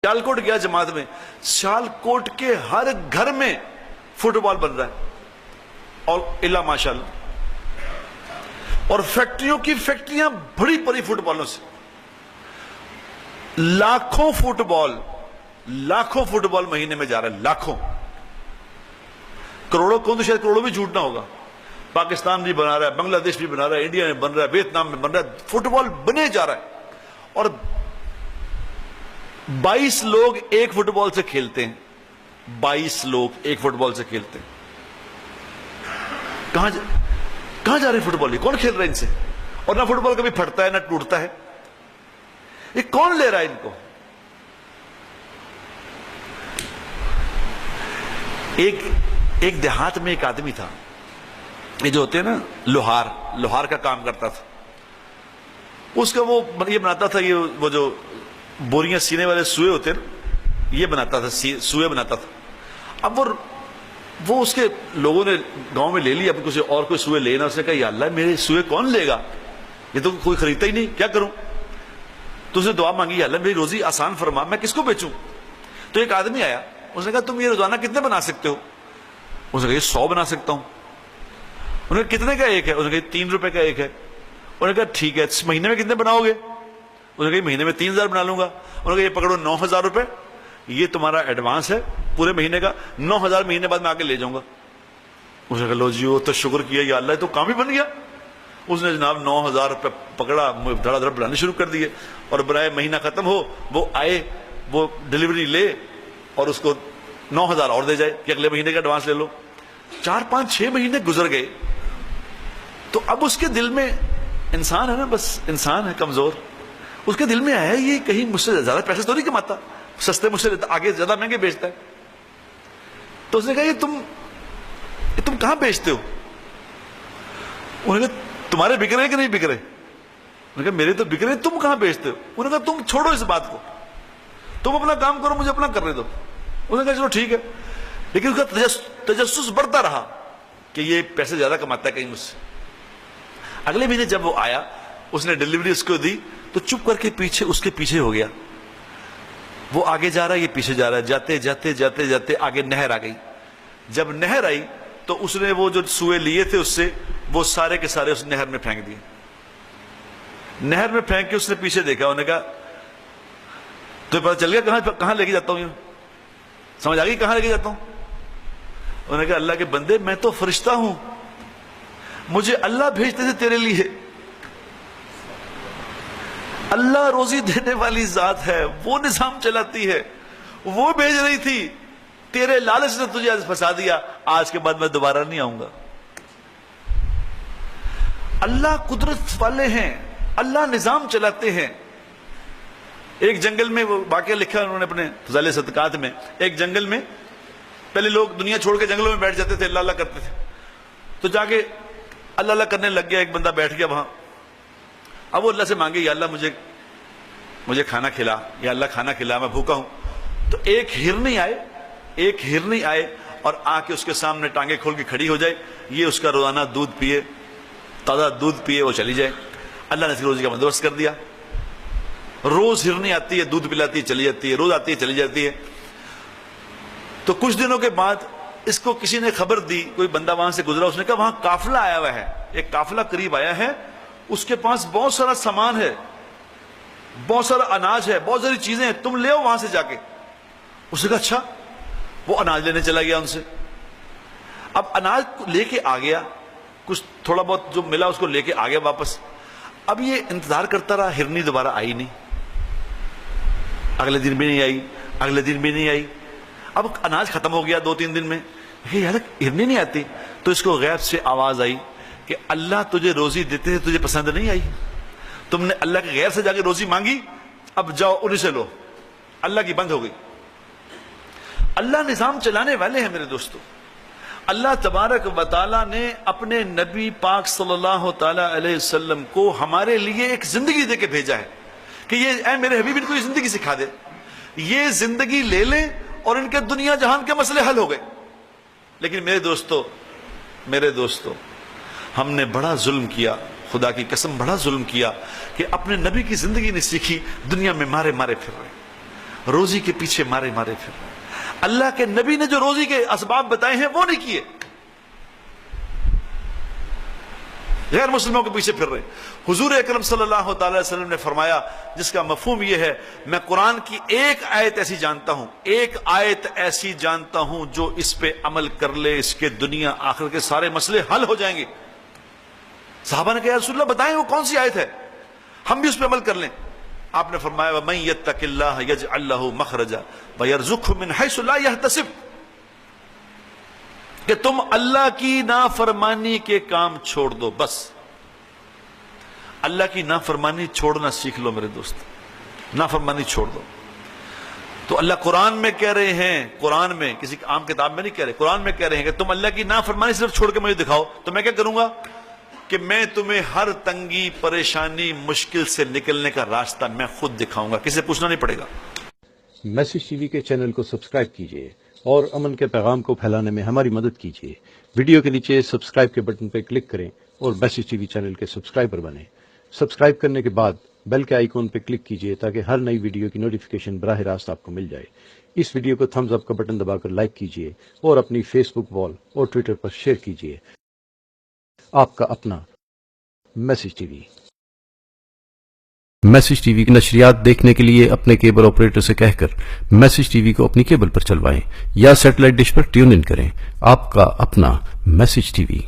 سیالکوٹ گیا جماعت میں، سیالکوٹ کے ہر گھر میں فٹ بال بن رہا ہے، اور اللہ ماشاءاللہ، اور فیکٹریوں کی فیکٹریاں بڑی بڑی فٹ بالوں سے، لاکھوں فٹ بال مہینے میں جا رہا ہے، لاکھوں، کروڑوں کو تو شاید کروڑوں بھی جھوٹ نہ ہوگا، پاکستان بھی بنا رہا ہے، بنگلہ دیش بھی بنا رہا ہے، انڈیا میں بن رہا ہے، ویتنام میں بن رہا ہے، فٹ بال بنے جا رہا ہے، اور 22 لوگ ایک فٹ بال سے کھیلتے ہیں، 22 لوگ ایک فٹ بال سے کھیلتے ہیں۔ کہاں جا رہی فٹ بال؟ یہ کون کھیل رہا ہے ان سے؟ اور نہ فٹ بال کبھی پھٹتا ہے نہ ٹوٹتا ہے، یہ کون لے رہا ہے ان کو؟ ایک دیہات میں ایک آدمی تھا، یہ جو ہوتے ہیں نا لوہار کا کام کرتا تھا، اس کا وہ یہ بناتا تھا، وہ جو بوریاں سینے والے سوئے ہوتے ہیں یہ بناتا تھا، سوئے بناتا تھا۔ اب وہ اس کے لوگوں نے گاؤں میں لے لی، اب کسی اور کوئی سوئے لینا، اس نے کہا یا اللہ میرے سوئے کون لے گا، یہ تو کوئی خریدتا ہی نہیں، کیا کروں؟ تو اس نے دعا مانگی، یا اللہ میری روزی آسان فرما، میں کس کو بیچوں؟ تو ایک آدمی آیا، اس نے کہا تم یہ روزانہ کتنے بنا سکتے ہو؟ اس نے کہا یہ 100 بنا سکتا ہوں۔ انہوں نے کتنے کا ایک ہے؟ اس نے کہا 3 روپے کا ایک ہے۔ انہوں نے کہا ٹھیک ہے، مہینے میں کتنے بناؤ گے؟ اس نے کہا مہینے میں 3000 بنا لوں گا۔ انہوں نے کہا یہ پکڑو 9000 روپے، یہ تمہارا ایڈوانس ہے پورے مہینے کا، 9000 مہینے بعد میں آ کے لے جاؤں گا۔ اس نے کہا لو جی، وہ تو شکر کیا یا اللہ، تو کام ہی بن گیا۔ اس نے جناب 9000 روپے پکڑا، دھڑا دھڑ بنانے شروع کر دیے، اور برائے مہینہ ختم ہو وہ آئے، وہ ڈلیوری لے اور اس کو 9000 اور دے جائے کہ اگلے مہینے کا ایڈوانس لے لو۔ 4 5 6 مہینے گزر گئے، تو اب اس کے دل میں، انسان ہے نا، بس انسان ہے کمزور، اس کے دل میں آیا یہ کہیں مجھ سے زیادہ پیسے تو نہیں کماتا، سستے مجھ سے آگے زیادہ مہنگے بیچتا ہے۔ تو اس نے کہا یہ تم کہاں بیچتے ہو؟ انہوں نے کہا تمہارے بک رہے ہیں کہ نہیں بک رہے؟ انہوں نے کہا میرے تو بک رہے ہیں، تم کہاں بیچتے ہو؟ انہوں نے کہا تم چھوڑو اس بات کو، تم اپنا کام کرو، مجھے اپنا کرنے دو۔ انہوں نے کہا چلو ٹھیک ہے، لیکن اس کا تجسس بڑھتا رہا کہ یہ پیسے زیادہ کماتا ہے کہیں مجھ سے۔ اگلے مہینے جب وہ آیا، اس نے ڈلیوری اس کو دی، تو چپ کر کے اس کے پیچھے ہو گیا، وہ آگے جا رہا ہے، یہ پیچھے جا رہا ہے، جاتے جاتے جاتے جاتے آگے نہر آ گئی۔ جب نہر آئی تو اس نے وہ جو سوئے لیے تھے اس سے، وہ سارے کے سارے اس نہر میں پھینک دیے۔ نہر میں پھینک کے اس نے پیچھے دیکھا، انہوں نے کہا تو پتہ چل گیا کہاں لے کے جاتا ہوں، یہ سمجھ آ گئی کہاں لے کے جاتا ہوں؟ انہوں نے کہا اللہ کے بندے، میں تو فرشتہ ہوں، مجھے اللہ بھیجتے تھے تیرے لیے، اللہ روزی دینے والی ذات ہے، وہ نظام چلاتی ہے، وہ بھیج رہی تھی، تیرے لالچ نے تجھے پھنسا دیا، آج کے بعد میں دوبارہ نہیں آؤں گا۔ اللہ قدرت والے ہیں، اللہ نظام چلاتے ہیں۔ ایک جنگل میں وہ واقعہ لکھا انہوں نے اپنے فضائل صدقات میں، ایک جنگل میں پہلے لوگ دنیا چھوڑ کے جنگلوں میں بیٹھ جاتے تھے، اللہ اللہ کرتے تھے، تو جا کے اللہ اللہ کرنے لگ گیا، ایک بندہ بیٹھ گیا وہاں، اب وہ اللہ سے مانگے یا اللہ مجھے کھانا کھلا، یا اللہ کھانا کھلا، میں بھوکا ہوں۔ تو ایک ہرنی آئے اور آ کے اس کے سامنے ٹانگیں کھول کے کھڑی ہو جائے، یہ اس کا روزانہ دودھ پیے، تازہ دودھ پیے، وہ چلی جائے۔ اللہ نے اس کی روزی کا بندوبست کر دیا، روز ہرنی آتی ہے، دودھ پلاتی ہے، چلی جاتی ہے، روز آتی ہے، چلی جاتی ہے۔ تو کچھ دنوں کے بعد اس کو کسی نے خبر دی، کوئی بندہ وہاں سے گزرا، اس نے کہا وہاں قافلہ آیا ہوا ہے، ایک قافلہ قریب آیا ہے، اس کے پاس بہت سارا سامان ہے، بہت سارا اناج ہے، بہت ساری چیزیں ہیں، تم لے آؤ وہاں سے جا کے۔ اس نے کہا اچھا، وہ اناج لینے چلا گیا ان سے۔ اب اناج لے کے آ گیا، کچھ تھوڑا بہت جو ملا اس کو لے کے آ گیا واپس۔ اب یہ انتظار کرتا رہا، ہرنی دوبارہ آئی نہیں، اگلے دن بھی نہیں آئی، اگلے دن بھی نہیں آئی۔ اب اناج ختم ہو گیا 2-3 دن میں، یار ہرنی نہیں آتی، تو اس کو غیب سے آواز آئی کہ اللہ تجھے روزی دیتے تھے، تجھے پسند نہیں آئی، تم نے اللہ کے غیر سے جا کے روزی مانگی، اب جاؤ انہیں سے لو، اللہ کی بند ہو گئی۔ اللہ نظام چلانے والے ہیں میرے دوستو۔ اللہ تبارک و تعالیٰ نے اپنے نبی پاک صلی اللہ تعالی علیہ وسلم کو ہمارے لیے ایک زندگی دے کے بھیجا ہے کہ یہ اے میرے حبیب، ان کو یہ زندگی سکھا دے، یہ زندگی لے لیں اور ان کے دنیا جہان کے مسئلے حل ہو گئے۔ لیکن میرے دوستو ہم نے بڑا ظلم کیا، خدا کی قسم بڑا ظلم کیا کہ اپنے نبی کی زندگی نہیں سیکھی، دنیا میں مارے پھر رہے، روزی کے پیچھے مارے مارے پھر رہے ہیں۔ اللہ کے نبی نے جو روزی کے اسباب بتائے ہیں وہ نہیں کیے، غیر مسلموں کے پیچھے پھر رہے ہیں۔ حضور اکرم صلی اللہ تعالی وسلم نے فرمایا، جس کا مفہوم یہ ہے، میں قرآن کی ایک آیت ایسی جانتا ہوں، ایک آیت ایسی جانتا ہوں جو اس پہ عمل کر لے اس کے دنیا آخر کے سارے مسئلے حل ہو جائیں گے۔ صحابہ نے کہا یا رسول اللہ بتائیں وہ کون سی آیت ہے، ہم بھی اس پہ عمل کر لیں۔ آپ نے فرمایا وَمَن يَتَّقِ اللَّهَ يَجْعَل لَّهُ مَخْرَجًا وَيَرْزُقْهُ مِنْ حَيْثُ لَا يَحْتَسِبُ، کہ تم اللہ کی نافرمانی کے کام چھوڑ دو، بس اللہ کی نافرمانی چھوڑنا سیکھ لو میرے دوست، نافرمانی چھوڑ دو۔ تو اللہ قرآن میں کہہ رہے ہیں، قرآن میں کسی عام کتاب میں نہیں کہہ رہے، قرآن میں کہہ رہے ہیں کہ تم اللہ کی نافرمانی صرف چھوڑ کے مجھے دکھاؤ تو میں کیا کروں گا کہ میں تمہیں ہر تنگی پریشانی مشکل سے نکلنے کا راستہ میں خود دکھاؤں گا، کسی سے پوچھنا نہیں پڑے گا۔ میسج ٹی وی کے چینل کو سبسکرائب کیجئے اور امن کے پیغام کو پھیلانے میں ہماری مدد کیجئے۔ ویڈیو کے نیچے سبسکرائب کے بٹن پر کلک کریں اور میسج ٹی وی چینل کے سبسکرائبر بنیں۔ سبسکرائب کرنے کے بعد بیل کے آئیکن پر کلک کیجئے تاکہ ہر نئی ویڈیو کی نوٹیفیکیشن براہ راست آپ کو مل جائے۔ اس ویڈیو کو تھمز اپ کا بٹن دبا کر لائک کیجئے اور اپنی فیس بک وال اور ٹویٹر پر شیئر کیجئے۔ آپ کا اپنا message T V. Message T V کی نشریات دیکھنے کے لیے اپنے کیبل آپریٹر سے کہہ کر میسج ٹی وی کو اپنی کیبل پر چلوائیں یا satellite dish per tune in کریں۔ آپ کا اپنا میسج ٹی وی۔